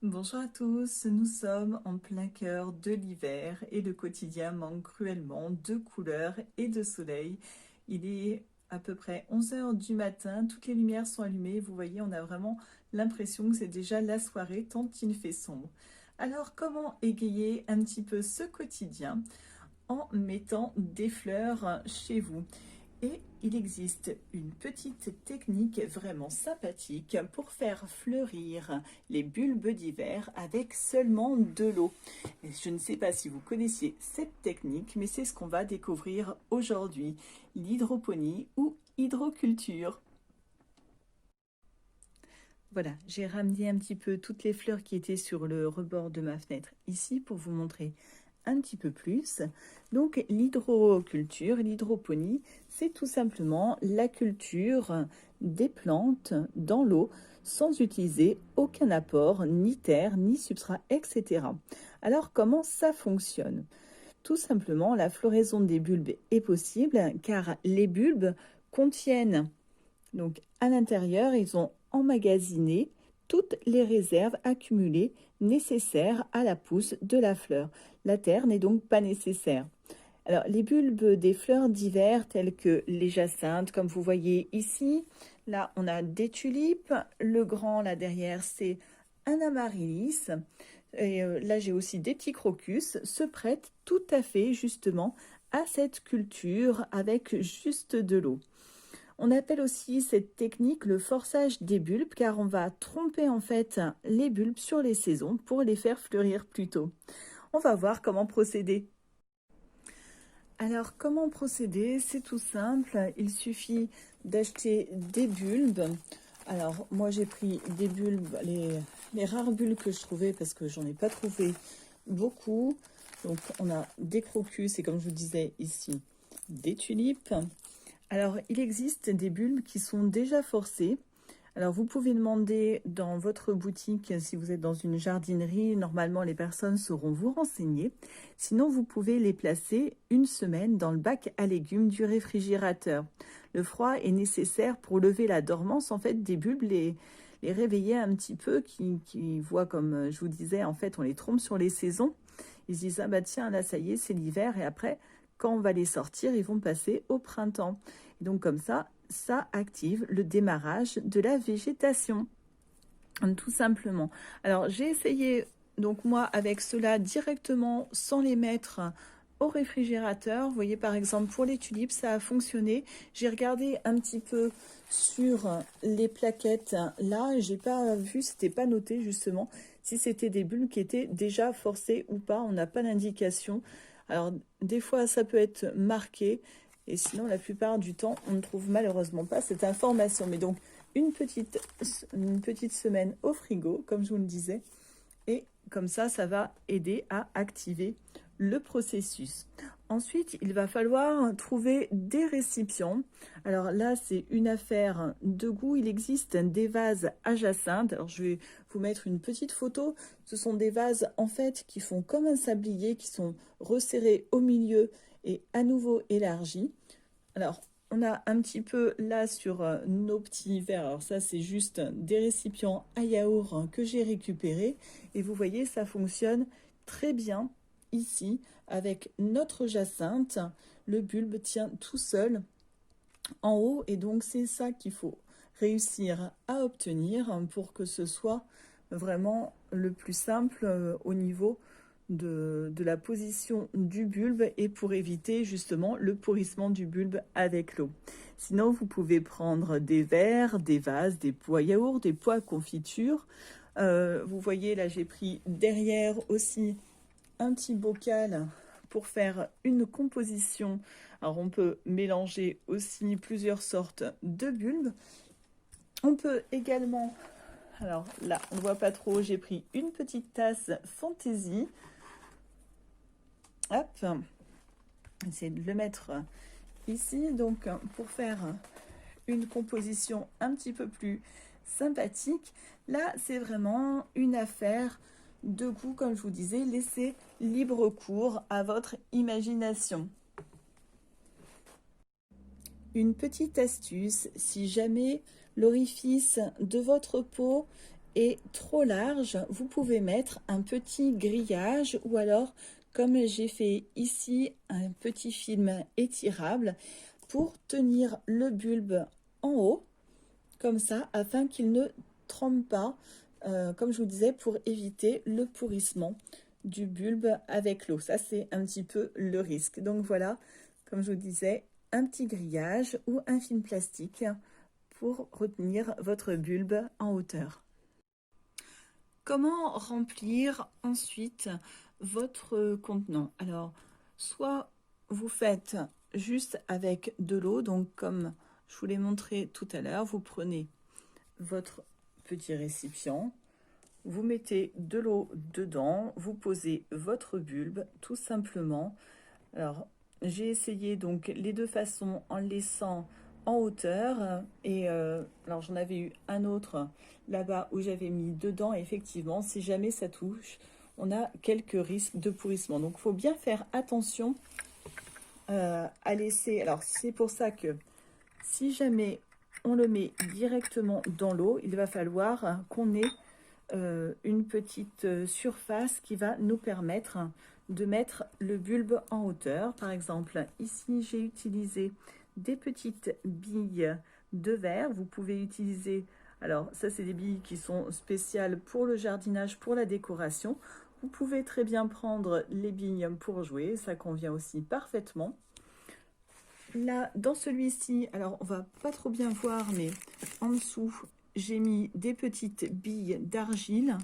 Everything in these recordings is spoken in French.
Bonjour à tous, nous sommes en plein cœur de l'hiver et le quotidien manque cruellement de couleurs et de soleil. Il est à peu près 11 heures du matin, toutes les lumières sont allumées, vous voyez, on a vraiment l'impression que c'est déjà la soirée tant il fait sombre. Alors comment égayer un petit peu ce quotidien en mettant des fleurs chez vous? Et il existe une petite technique vraiment sympathique pour faire fleurir les bulbes d'hiver avec seulement de l'eau. Et je ne sais pas si vous connaissiez cette technique, mais c'est ce qu'on va découvrir aujourd'hui, l'hydroponie ou hydroculture. Voilà, j'ai ramené un petit peu toutes les fleurs qui étaient sur le rebord de ma fenêtre ici pour vous montrer un petit peu plus. Donc l'hydroculture, l'hydroponie, c'est tout simplement la culture des plantes dans l'eau sans utiliser aucun apport, ni terre, ni substrat, etc. Alors comment ça fonctionne? Tout simplement, la floraison des bulbes est possible car les bulbes contiennent donc, à l'intérieur, ils ont emmagasiné toutes les réserves accumulées nécessaires à la pousse de la fleur. La terre n'est donc pas nécessaire. Alors, les bulbes des fleurs d'hiver, telles que les jacinthes, comme vous voyez ici, là, on a des tulipes. Le grand, là derrière, c'est un amaryllis. Et là, j'ai aussi des petits crocus, se prêtent tout à fait, justement, à cette culture avec juste de l'eau. On appelle aussi cette technique le forçage des bulbes car on va tromper en fait les bulbes sur les saisons pour les faire fleurir plus tôt. On va voir comment procéder. Alors comment procéder? C'est tout simple, il suffit d'acheter des bulbes. Alors moi j'ai pris des bulbes, les rares bulbes que je trouvais parce que j'en ai pas trouvé beaucoup. Donc on a des crocus et comme je vous disais ici des tulipes. Alors, il existe des bulbes qui sont déjà forcés. Alors, vous pouvez demander dans votre boutique, si vous êtes dans une jardinerie, normalement les personnes sauront vous renseigner. Sinon, vous pouvez les placer une semaine dans le bac à légumes du réfrigérateur. Le froid est nécessaire pour lever la dormance en fait des bulbes, les réveiller un petit peu, qui voient comme je vous disais, en fait, on les trompe sur les saisons. Ils se disent, ah bah tiens, là ça y est, c'est l'hiver et après quand on va les sortir, ils vont passer au printemps. Et donc comme ça active le démarrage de la végétation, tout simplement. Alors j'ai essayé, donc moi, avec cela directement sans les mettre au réfrigérateur. Vous voyez, par exemple, pour les tulipes, ça a fonctionné. J'ai regardé un petit peu sur les plaquettes là, j'ai pas vu, c'était pas noté justement, si c'était des bulbes qui étaient déjà forcés ou pas. On n'a pas d'indication. Alors, des fois, ça peut être marqué, et sinon, la plupart du temps, on ne trouve malheureusement pas cette information. Mais donc, une petite semaine au frigo, comme je vous le disais, et comme ça va aider à activer le processus. Ensuite, il va falloir trouver des récipients. Alors là, c'est une affaire de goût. Il existe des vases à jacinthe. Alors, je vais vous mettre une petite photo. Ce sont des vases, en fait, qui font comme un sablier, qui sont resserrés au milieu et à nouveau élargis. Alors, on a un petit peu là sur nos petits verres. Alors ça, c'est juste des récipients à yaourt que j'ai récupérés. Et vous voyez, ça fonctionne très bien ici avec notre jacinthe. Le bulbe tient tout seul en haut et donc c'est ça qu'il faut réussir à obtenir pour que ce soit vraiment le plus simple au niveau de la position du bulbe et pour éviter justement le pourrissement du bulbe avec l'eau. Sinon, vous pouvez prendre des verres, des vases, des pots à yaourt, des pots à confiture. Vous voyez, là, j'ai pris derrière aussi un petit bocal pour faire une composition. Alors, on peut mélanger aussi plusieurs sortes de bulbes. On peut également, alors là, on ne voit pas trop, j'ai pris une petite tasse fantaisie. Hop, essayer de le mettre ici, donc pour faire une composition un petit peu plus sympathique. Là, c'est vraiment une affaire de goût, comme je vous disais, laissez libre cours à votre imagination. Une petite astuce, si jamais l'orifice de votre pot est trop large, vous pouvez mettre un petit grillage ou alors, comme j'ai fait ici, un petit film étirable pour tenir le bulbe en haut, comme ça, afin qu'il ne trempe pas, comme je vous disais, pour éviter le pourrissement du bulbe avec l'eau. Ça, c'est un petit peu le risque. Donc voilà, comme je vous disais, un petit grillage ou un film plastique pour retenir votre bulbe en hauteur. Comment remplir ensuite votre contenant? Alors, soit vous faites juste avec de l'eau, donc comme je vous l'ai montré tout à l'heure, vous prenez votre petit récipient, vous mettez de l'eau dedans, vous posez votre bulbe tout simplement. Alors, j'ai essayé donc les deux façons en le laissant en hauteur et alors j'en avais eu un autre là-bas où j'avais mis dedans et effectivement si jamais ça touche on a quelques risques de pourrissement, donc il faut bien faire attention à laisser. Alors c'est pour ça que si jamais on le met directement dans l'eau, il va falloir qu'on ait une petite surface qui va nous permettre de mettre le bulbe en hauteur. Par exemple, ici, j'ai utilisé des petites billes de verre. Vous pouvez utiliser, alors ça, c'est des billes qui sont spéciales pour le jardinage, pour la décoration. Vous pouvez très bien prendre les billes pour jouer, ça convient aussi parfaitement. Là, dans celui-ci, alors on va pas trop bien voir, mais en dessous, j'ai mis des petites billes d'argile.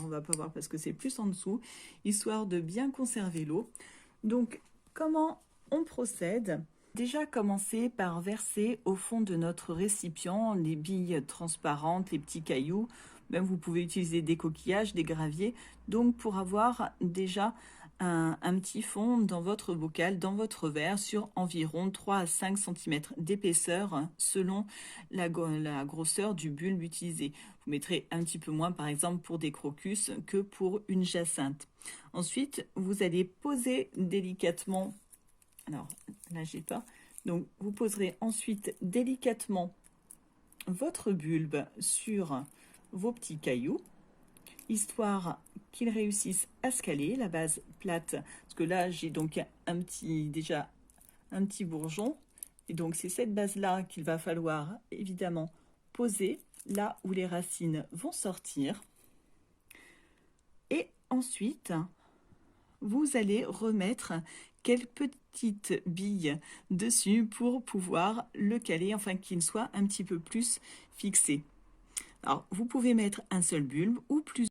On ne va pas voir parce que c'est plus en dessous, histoire de bien conserver l'eau. Donc, comment on procède? Déjà, commencer par verser au fond de notre récipient les billes transparentes, les petits cailloux. Même vous pouvez utiliser des coquillages, des graviers. Donc, pour avoir déjà un petit fond dans votre bocal, dans votre verre, sur environ 3 à 5 cm d'épaisseur selon la grosseur du bulbe utilisé. Vous mettrez un petit peu moins, par exemple, pour des crocus que pour une jacinthe. Ensuite, vous allez poser délicatement, alors là, j'ai pas, donc vous poserez ensuite délicatement votre bulbe sur vos petits cailloux, histoire qu'ils réussissent à se caler, la base plate, parce que là j'ai donc déjà un petit bourgeon, et donc c'est cette base là qu'il va falloir évidemment poser là où les racines vont sortir, et ensuite vous allez remettre quelques petites billes dessus pour pouvoir le caler, enfin qu'il soit un petit peu plus fixé. Alors vous pouvez mettre un seul bulbe ou plusieurs.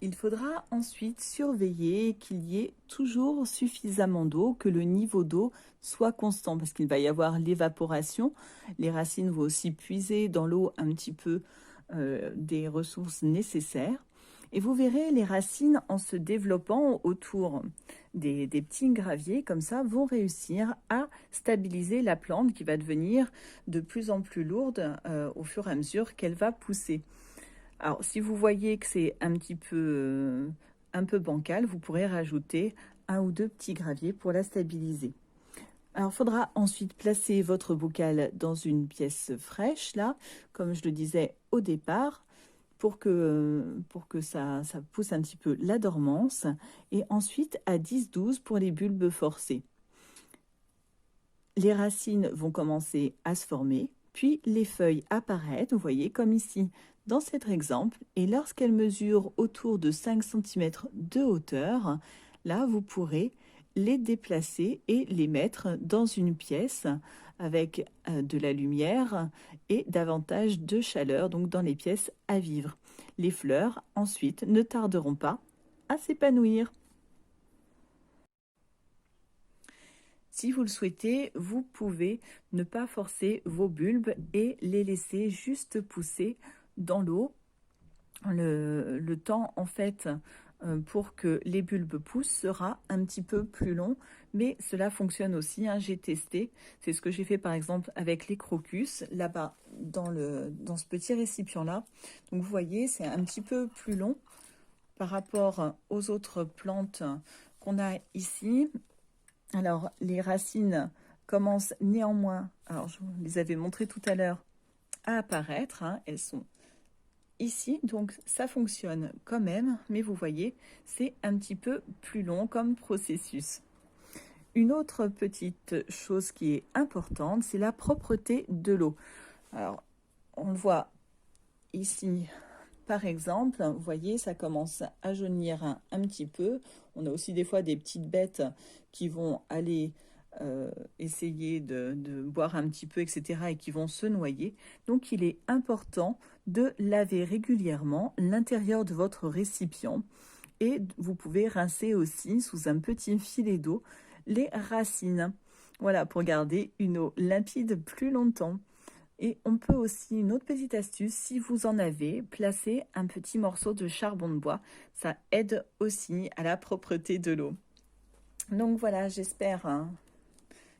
Il faudra ensuite surveiller qu'il y ait toujours suffisamment d'eau, que le niveau d'eau soit constant, parce qu'il va y avoir l'évaporation. Les racines vont aussi puiser dans l'eau un petit peu des ressources nécessaires. Et vous verrez, les racines, en se développant autour des petits graviers, comme ça, vont réussir à stabiliser la plante qui va devenir de plus en plus lourde au fur et à mesure qu'elle va pousser. Alors, si vous voyez que c'est un peu bancal, vous pourrez rajouter un ou deux petits graviers pour la stabiliser. Alors, il faudra ensuite placer votre bocal dans une pièce fraîche, là, comme je le disais au départ, pour que ça pousse un petit peu la dormance, et ensuite à 10-12 pour les bulbes forcés. Les racines vont commencer à se former, puis les feuilles apparaître, vous voyez, comme ici dans cet exemple, et lorsqu'elles mesurent autour de 5 cm de hauteur, là, vous pourrez les déplacer et les mettre dans une pièce avec de la lumière et davantage de chaleur, donc dans les pièces à vivre. Les fleurs, ensuite, ne tarderont pas à s'épanouir. Si vous le souhaitez, vous pouvez ne pas forcer vos bulbes et les laisser juste pousser dans l'eau. Le temps, en fait, pour que les bulbes poussent sera un petit peu plus long, mais cela fonctionne aussi, hein, j'ai testé. C'est ce que j'ai fait, par exemple, avec les crocus, là-bas, dans ce petit récipient-là. Donc, vous voyez, c'est un petit peu plus long par rapport aux autres plantes qu'on a ici. Alors, les racines commencent néanmoins, alors je vous les avais montrées tout à l'heure, à apparaître, hein. Elles sont ici, donc ça fonctionne quand même, mais vous voyez, c'est un petit peu plus long comme processus. Une autre petite chose qui est importante, c'est la propreté de l'eau. Alors, on le voit ici, par exemple, vous voyez, ça commence à jaunir un petit peu. On a aussi des fois des petites bêtes qui vont aller essayer de boire un petit peu, etc., et qui vont se noyer. Donc, il est important de laver régulièrement l'intérieur de votre récipient. Et vous pouvez rincer aussi sous un petit filet d'eau les racines. Voilà, pour garder une eau limpide plus longtemps. Et on peut aussi, une autre petite astuce, si vous en avez, placer un petit morceau de charbon de bois. Ça aide aussi à la propreté de l'eau. Donc voilà, j'espère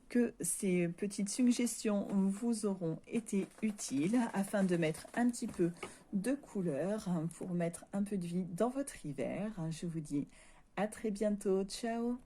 que ces petites suggestions vous auront été utiles afin de mettre un petit peu de couleur pour mettre un peu de vie dans votre hiver. Je vous dis à très bientôt. Ciao!